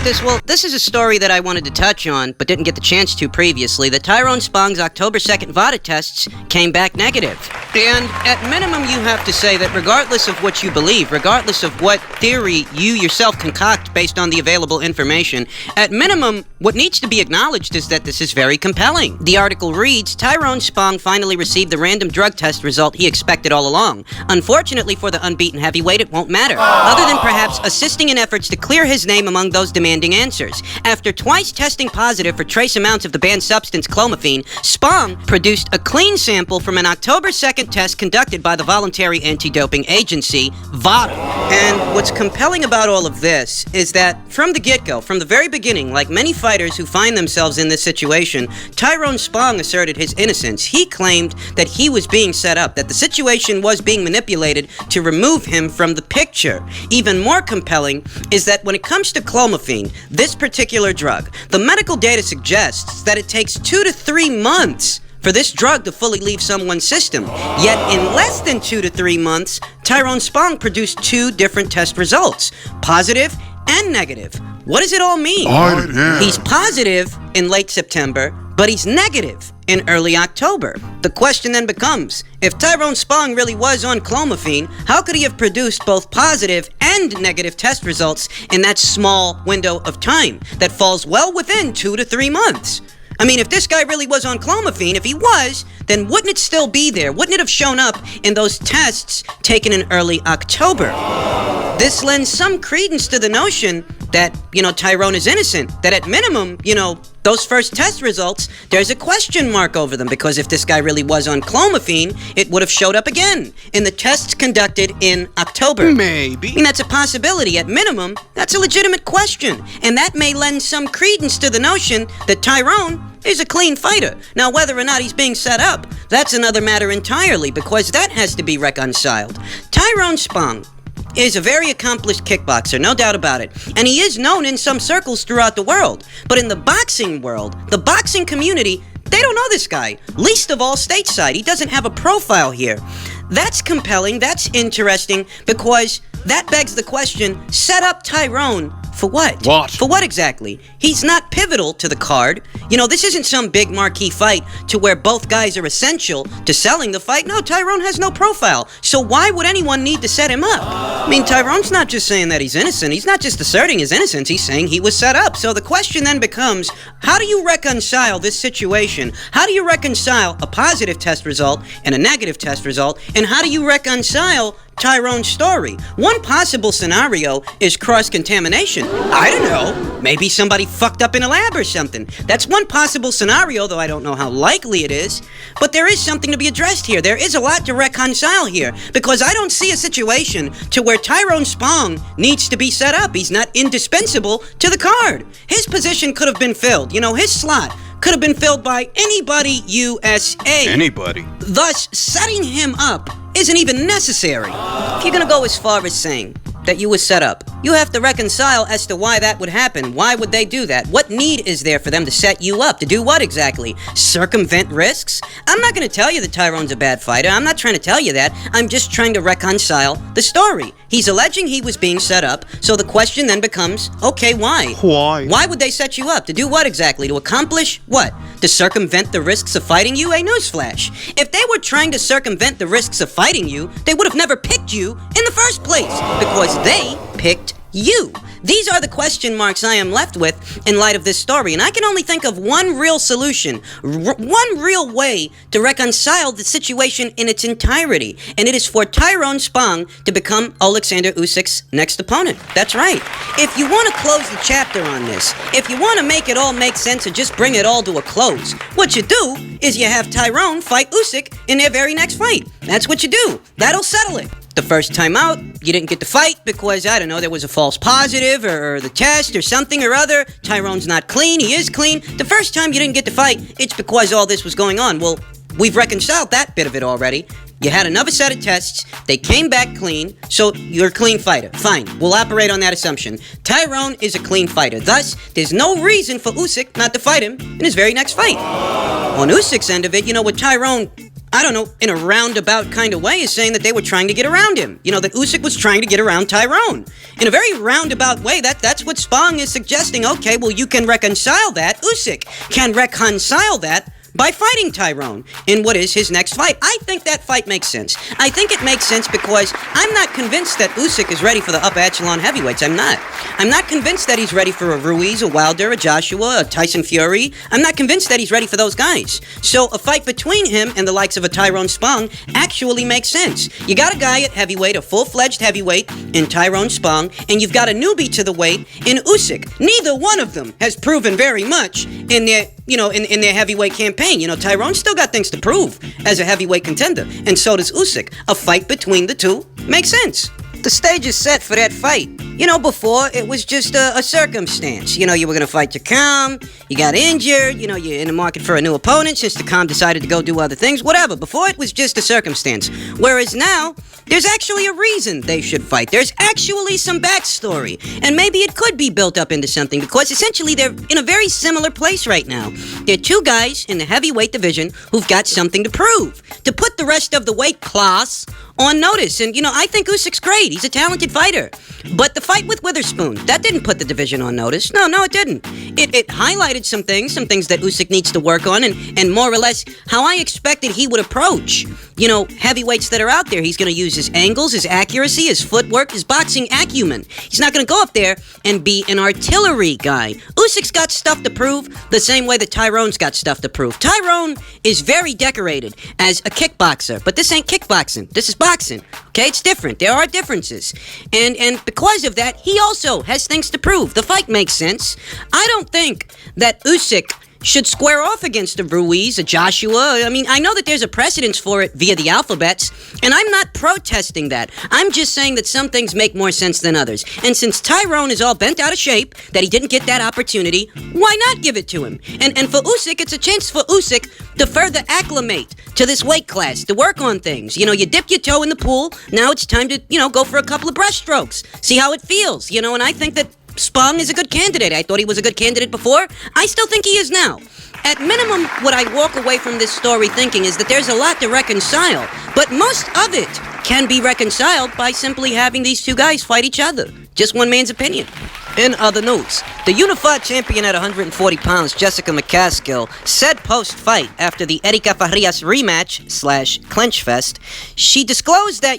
about this? Well, this is a story that I wanted to touch on, but didn't get the chance to previously. The Tyrone Spong's October 2nd VADA tests came back negative. And at minimum, you have to say that regardless of what you believe, regardless of what theory you yourself concoct based on the available information, at minimum, what needs to be acknowledged is that this is very compelling. The article reads, Tyrone Spong finally received the random drug test result he expected all along. Unfortunately for the unbeaten heavyweight, it won't matter, other than perhaps assisting in efforts to clear his name among those demanding answers. After twice testing positive for trace amounts of the banned substance clomiphene, Spong produced a clean sample from an October 2nd test conducted by the Voluntary Anti-Doping Agency, VADA. And what's compelling about all of this is that from the get-go, from the very beginning, like many fighters who find themselves in this situation, Tyrone Spong asserted his innocence. He claimed that he was being set up, that the situation was being manipulated to remove him from the picture. Even more compelling is that when it comes to clomiphene, this particular drug, the medical data suggests that it takes 2 to 3 months for this drug to fully leave someone's system. Yet in less than 2 to 3 months, Tyrone Spong produced 2 different test results, positive and negative. What does it all mean? He's positive in late September, but he's negative in early October. The question then becomes, if Tyrone Spong really was on clomiphene, how could he have produced both positive and negative test results in that small window of time that falls well within 2 to 3 months? I mean, if this guy really was on clomiphene, if he was, then wouldn't it still be there? Wouldn't it have shown up in those tests taken in early October? This lends some credence to the notion that, Tyrone is innocent. That at minimum, those first test results, there's a question mark over them, because if this guy really was on clomiphene, it would have showed up again in the tests conducted in October. Maybe. I mean, that's a possibility. At minimum, that's a legitimate question. And that may lend some credence to the notion that Tyrone is a clean fighter. Now, whether or not he's being set up, that's another matter entirely, because that has to be reconciled. Tyrone Spong is a very accomplished kickboxer, no doubt about it. And he is known in some circles throughout the world. But in the boxing world, the boxing community, they don't know this guy. Least of all stateside. He doesn't have a profile here. That's compelling, that's interesting, because that begs the question, set up Tyrone for what? What? For what exactly? He's not pivotal to the card. This isn't some big marquee fight to where both guys are essential to selling the fight. No, Tyrone has no profile. So why would anyone need to set him up? I mean, Tyrone's not just saying that he's innocent. He's not just asserting his innocence. He's saying he was set up. So the question then becomes, how do you reconcile this situation? How do you reconcile a positive test result and a negative test result? And how do you reconcile Tyrone's story? One possible scenario is cross-contamination. I don't know. Maybe somebody fucked up in a lab or something. That's one possible scenario, though I don't know how likely it is. But there is something to be addressed here. There is a lot to reconcile here, because I don't see a situation to where Tyrone Spong needs to be set up. He's not indispensable to the card. His position could have been filled. His slot could have been filled by anybody USA. Anybody. Thus, setting him up isn't even necessary. If you're gonna go as far as saying that you were set up, you have to reconcile as to why that would happen. Why would they do that? What need is there for them to set you up? To do what exactly? Circumvent risks? I'm not gonna tell you that Tyrone's a bad fighter. I'm not trying to tell you that. I'm just trying to reconcile the story. He's alleging he was being set up, so the question then becomes, okay, why? Why? Why would they set you up? To do what exactly? To accomplish what? To circumvent the risks of fighting you? A newsflash. If they were trying to circumvent the risks of fighting you, they would have never picked you in the first place, because they picked you. These are the question marks I am left with in light of this story, and I can only think of one real solution, one real way to reconcile the situation in its entirety, and it is for Tyrone Spong to become Alexander Usyk's next opponent. That's right. If you want to close the chapter on this, if you want to make it all make sense or just bring it all to a close, what you do is you have Tyrone fight Usyk in their very next fight. That's what you do. That'll settle it. The first time out, you didn't get to fight because, I don't know, there was a false positive or the test or something or other. Tyrone's not clean, he is clean. The first time you didn't get to fight, it's because all this was going on. Well, we've reconciled that bit of it already. You had another set of tests, they came back clean, so you're a clean fighter. Fine, we'll operate on that assumption. Tyrone is a clean fighter, thus, there's no reason for Usyk not to fight him in his very next fight. On Usyk's end of it, what Tyrone, I don't know, in a roundabout kind of way, is saying that they were trying to get around him. That Usyk was trying to get around Tyrone. In a very roundabout way, that's what Spong is suggesting. Okay, well, you can reconcile that. Usyk can reconcile that by fighting Tyrone in what is his next fight. I think that fight makes sense. I think it makes sense because I'm not convinced that Usyk is ready for the upper echelon heavyweights. I'm not. I'm not convinced that he's ready for a Ruiz, a Wilder, a Joshua, a Tyson Fury. I'm not convinced that he's ready for those guys. So a fight between him and the likes of a Tyrone Spong actually makes sense. You got a guy at heavyweight, a full-fledged heavyweight in Tyrone Spong, and you've got a newbie to the weight in Usyk. Neither one of them has proven very much in their in their heavyweight campaign. Tyrone still got things to prove as a heavyweight contender, and so does Usyk. A fight between the two makes sense. The stage is set for that fight. Before, it was just a circumstance. You were going to fight Takam, you got injured, you're in the market for a new opponent since Takam decided to go do other things, whatever. Before, it was just a circumstance. Whereas now, there's actually a reason they should fight. There's actually some backstory. And maybe it could be built up into something because essentially they're in a very similar place right now. They're two guys in the heavyweight division who've got something to prove, to put the rest of the weight class on notice. And, I think Usyk's great. He's a talented fighter. But the fight with Witherspoon, that didn't put the division on notice. No, it didn't. It highlighted some things that Usyk needs to work on, and more or less how I expected he would approach, heavyweights that are out there. He's going to use his angles, his accuracy, his footwork, his boxing acumen. He's not going to go up there and be an artillery guy. Usyk's got stuff to prove the same way that Tyrone's got stuff to prove. Tyrone is very decorated as a kickboxer, but this ain't kickboxing. This is boxing. Okay, it's different. There are differences. And because of that, he also has things to prove. The fight makes sense. I don't think that Usyk should square off against a Ruiz, a Joshua. I mean, I know that there's a precedence for it via the alphabets, and I'm not protesting that. I'm just saying that some things make more sense than others. And since Tyrone is all bent out of shape, that he didn't get that opportunity, why not give it to him? And for Usyk, it's a chance for Usyk to further acclimate to this weight class, to work on things. You dip your toe in the pool, now it's time to, go for a couple of breaststrokes, see how it feels, and I think that Spong is a good candidate. I thought he was a good candidate before. I still think he is now. At minimum, what I walk away from this story thinking is that there's a lot to reconcile, but most of it can be reconciled by simply having these two guys fight each other. Just one man's opinion. In other news, the unified champion at 140 pounds, Jessica McCaskill, said post-fight after the Erika Farias rematch/clinch fest, she disclosed that,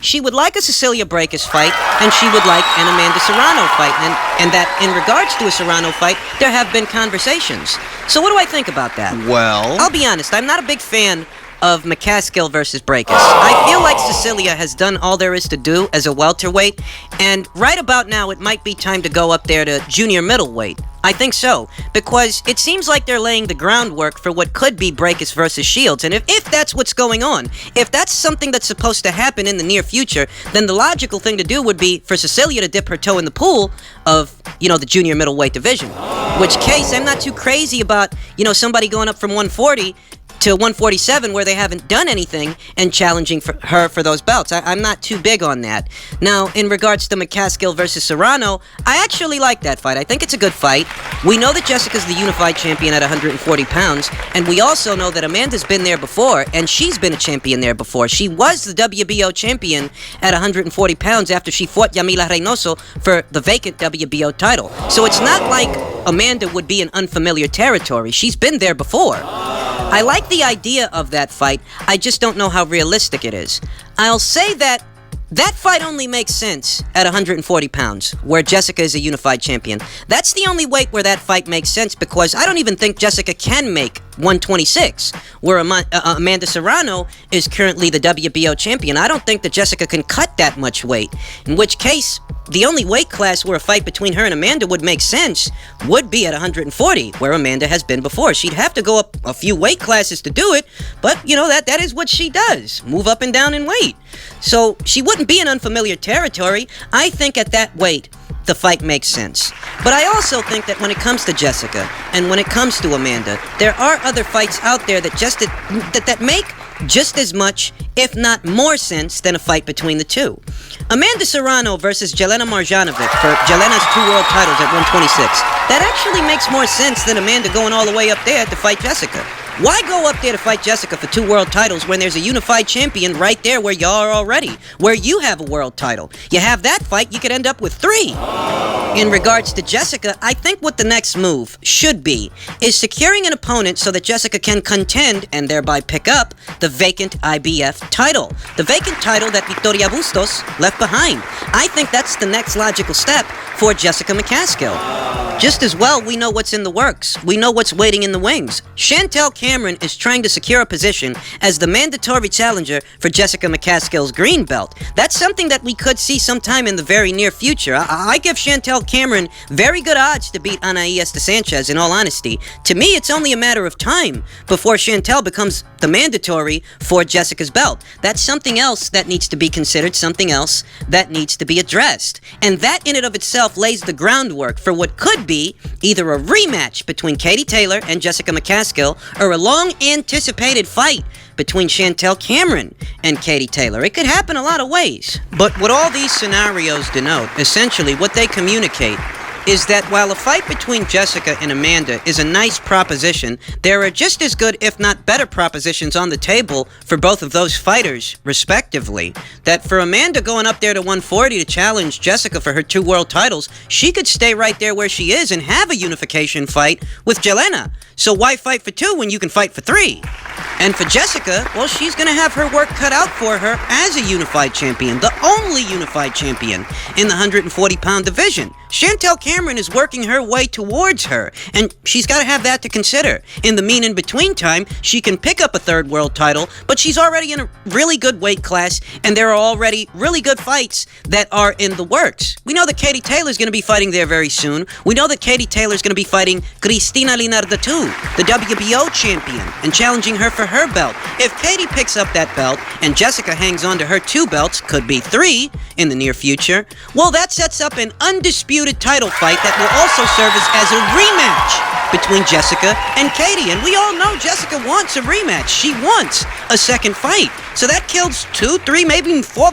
she would like a Cecilia Brækhus fight, and she would like an Amanda Serrano fight, and that in regards to a Serrano fight, there have been conversations. So what do I think about that? Well, I'll be honest, I'm not a big fan of McCaskill versus Brækhus. I feel like Cecilia has done all there is to do as a welterweight, and right about now it might be time to go up there to junior middleweight. I think so, because it seems like they're laying the groundwork for what could be Brækhus versus Shields, and if that's what's going on, if that's something that's supposed to happen in the near future, then the logical thing to do would be for Cecilia to dip her toe in the pool of, the junior middleweight division. Which case, I'm not too crazy about, somebody going up from 140 to 147 where they haven't done anything and challenging her for those belts. I'm not too big on that. Now, in regards to McCaskill versus Serrano, I actually like that fight. I think it's a good fight. We know that Jessica's the unified champion at 140 pounds, and we also know that Amanda's been there before, and she's been a champion there before. She was the WBO champion at 140 pounds after she fought Yamila Reynoso for the vacant WBO title. So it's not like Amanda would be in unfamiliar territory. She's been there before. I like the idea of that fight, I just don't know how realistic it is. I'll say that fight only makes sense at 140 pounds, where Jessica is a unified champion. That's the only weight where that fight makes sense, because I don't even think Jessica can make 126, where Amanda Serrano is currently the WBO champion. I don't think that Jessica can cut that much weight, in which case, the only weight class where a fight between her and Amanda would make sense would be at 140, where Amanda has been before. She'd have to go up a few weight classes to do it, but, that is what she does, move up and down in weight. So, she wouldn't be in unfamiliar territory. I think at that weight, the fight makes sense. But I also think that when it comes to Jessica, and when it comes to Amanda, there are other fights out there that make just as much, if not more sense, than a fight between the two. Amanda Serrano versus Jelena Marjanovic for Jelena's 2 world titles at 126. That actually makes more sense than Amanda going all the way up there to fight Jessica. Why go up there to fight Jessica for 2 world titles when there's a unified champion right there where y'all are already, where you have a world title? You have that fight, you could end up with 3. In regards to Jessica, I think what the next move should be is securing an opponent so that Jessica can contend and thereby pick up the vacant IBF title. The vacant title that Victoria Bustos left behind. I think that's the next logical step for Jessica McCaskill. Just as well, we know what's in the works. We know what's waiting in the wings. Chantel Cameron is trying to secure a position as the mandatory challenger for Jessica McCaskill's green belt. That's something that we could see sometime in the very near future. I give Chantel Cameron very good odds to beat Anaí Esther Sanchez, in all honesty. To me, it's only a matter of time before Chantel becomes the mandatory for Jessica's belt. That's something else that needs to be considered, something else that needs to be addressed. And that in and of itself lays the groundwork for what could be either a rematch between Katie Taylor and Jessica McCaskill or a long-anticipated fight between Chantel Cameron and Katie Taylor. It could happen a lot of ways. But what all these scenarios denote, essentially what they communicate, is that while a fight between Jessica and Amanda is a nice proposition, there are just as good, if not better, propositions on the table for both of those fighters, respectively. That for Amanda going up there to 140 to challenge Jessica for her 2 world titles, she could stay right there where she is and have a unification fight with Jelena. So why fight for 2 when you can fight for 3? And for Jessica, well, she's going to have her work cut out for her as a unified champion, the only unified champion in the 140-pound division. Chantel Cameron is working her way towards her, and she's got to have that to consider. In the in-between time, she can pick up a 3rd world title, but she's already in a really good weight class, and there are already really good fights that are in the works. We know that Katie Taylor's going to be fighting there very soon. We know that Katie Taylor's going to be fighting Cristina Linarda too, the WBO champion, and challenging her for her belt. If Katie picks up that belt and Jessica hangs on to her 2 belts, could be 3 in the near future, well, that sets up an undisputed title fight that will also serve as a rematch between Jessica and Katie. And we all know Jessica wants a rematch. She wants a 2nd fight. So that kills 2, 3, maybe even 4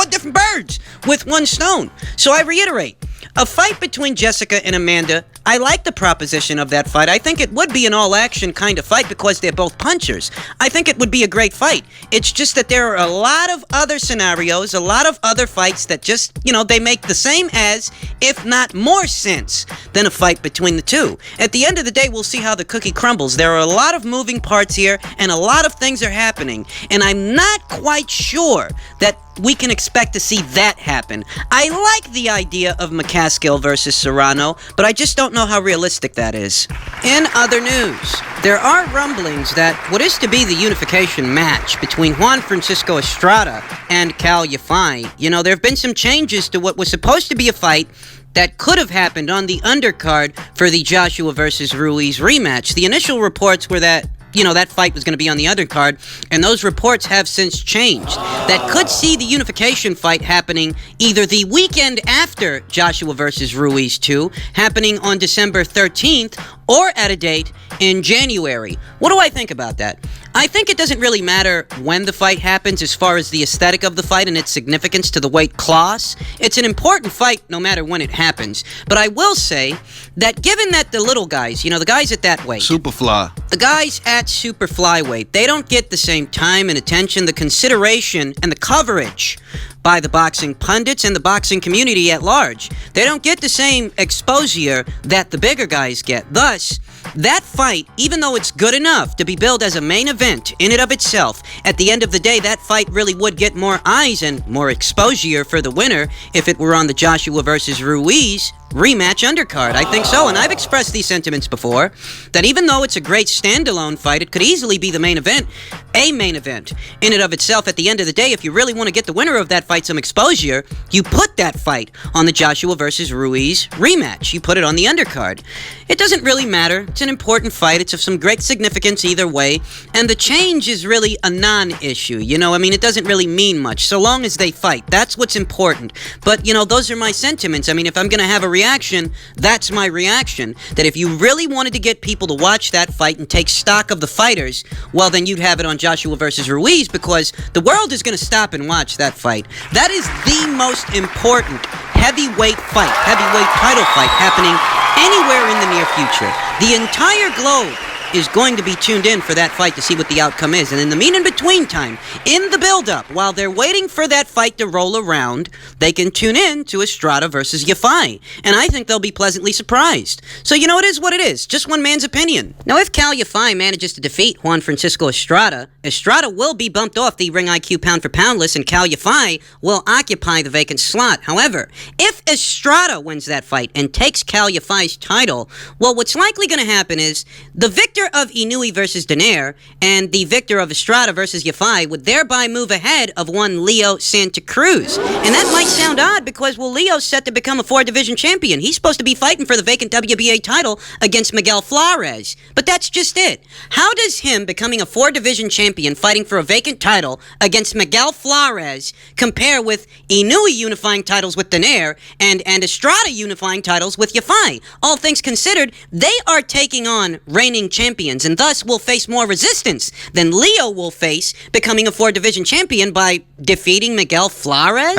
different birds with 1 stone. So I reiterate, a fight between Jessica and Amanda, I like the proposition of that fight. I think it would be an all-action kind of fight because they're both punchers. I think it would be a great fight. It's just that there are a lot of other scenarios, a lot of other fights that just, they make the same as, if not more sense than a fight between the 2. At the end of the day, we'll see how the cookie crumbles. There are a lot of moving parts here, and a lot of things are happening, and I'm not quite sure that we can expect to see that happen. I like the idea of McCaskill versus Serrano, but I just don't know how realistic that is. In other news, there are rumblings that what is to be the unification match between Juan Francisco Estrada and Cal Yafai, there have been some changes to what was supposed to be a fight that could have happened on the undercard for the Joshua versus Ruiz rematch. The initial reports were that that fight was going to be on the undercard, and those reports have since changed. That could see the unification fight happening either the weekend after Joshua versus Ruiz 2, happening on December 13th, or at a date in January. What do I think about that? I think it doesn't really matter when the fight happens as far as the aesthetic of the fight and its significance to the weight class. It's an important fight no matter when it happens. But I will say that given that the little guys, the guys at that weight, Superfly, the guys at super flyweight, they don't get the same time and attention, the consideration, and the coverage by the boxing pundits and the boxing community at large. They don't get the same exposure that the bigger guys get. Thus, that fight, even though it's good enough to be billed as a main event in and of itself, at the end of the day, that fight really would get more eyes and more exposure for the winner if it were on the Joshua versus Ruiz rematch undercard. I think so, and I've expressed these sentiments before, that even though it's a great standalone fight, it could easily be the main event, a main event in and of itself. At the end of the day, if you really want to get the winner of that fight some exposure, you put that fight on the Joshua versus Ruiz rematch. You put it on the undercard. It doesn't really matter. It's an important fight. It's of some great significance either way, and the change is really a non-issue. It doesn't really mean much, so long as they fight. That's what's important. But, those are my sentiments. If I'm going to have a reaction, that's my reaction. That if you really wanted to get people to watch that fight and take stock of the fighters, well, then you'd have it on Joshua versus Ruiz, because the world is going to stop and watch that fight. That is the most important heavyweight title fight happening anywhere in the near future. The entire globe is going to be tuned in for that fight to see what the outcome is. And in the between time, in the build-up, while they're waiting for that fight to roll around, they can tune in to Estrada versus Yafai. And I think they'll be pleasantly surprised. So, you know, it is what it is. Just one man's opinion. Now, if Cal Yafai manages to defeat Juan Francisco Estrada, Estrada will be bumped off the Ring IQ pound-for-pound list, and Cal Yafai will occupy the vacant slot. However, if Estrada wins that fight and takes Cal Yafai's title, well, what's likely going to happen is the victor of Inoue versus Donaire and the victor of Estrada versus Yafai would thereby move ahead of one Leo Santa Cruz. And that might sound odd because, well, Leo's set to become a 4-division champion. He's supposed to be fighting for the vacant WBA title against Miguel Flores. But that's just it. How does him becoming a 4-division champion fighting for a vacant title against Miguel Flores compare with Inoue unifying titles with Donaire and Estrada unifying titles with Yafai? All things considered, they are taking on reigning champions and thus will face more resistance than Leo will face becoming a 4-division champion by defeating Miguel Flores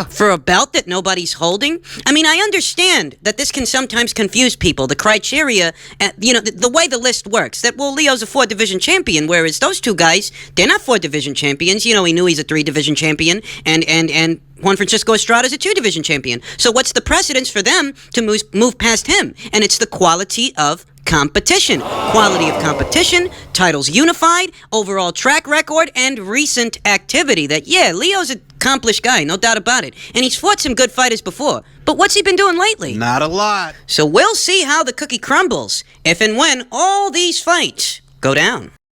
for a belt that nobody's holding. I mean, I understand that this can sometimes confuse people, the criteria, the way the list works, that, well, Leo's a 4-division champion, whereas those two guys, they're not 4-division champions. You know, he knew he's a 3-division champion, and Juan Francisco Estrada is a 2-division champion. So what's the precedence for them to move past him? And it's the quality of competition. Quality of competition, titles unified, overall track record, and recent activity. That, yeah, Leo's an accomplished guy, no doubt about it. And he's fought some good fighters before. But what's he been doing lately? Not a lot. So we'll see how the cookie crumbles if and when all these fights go down.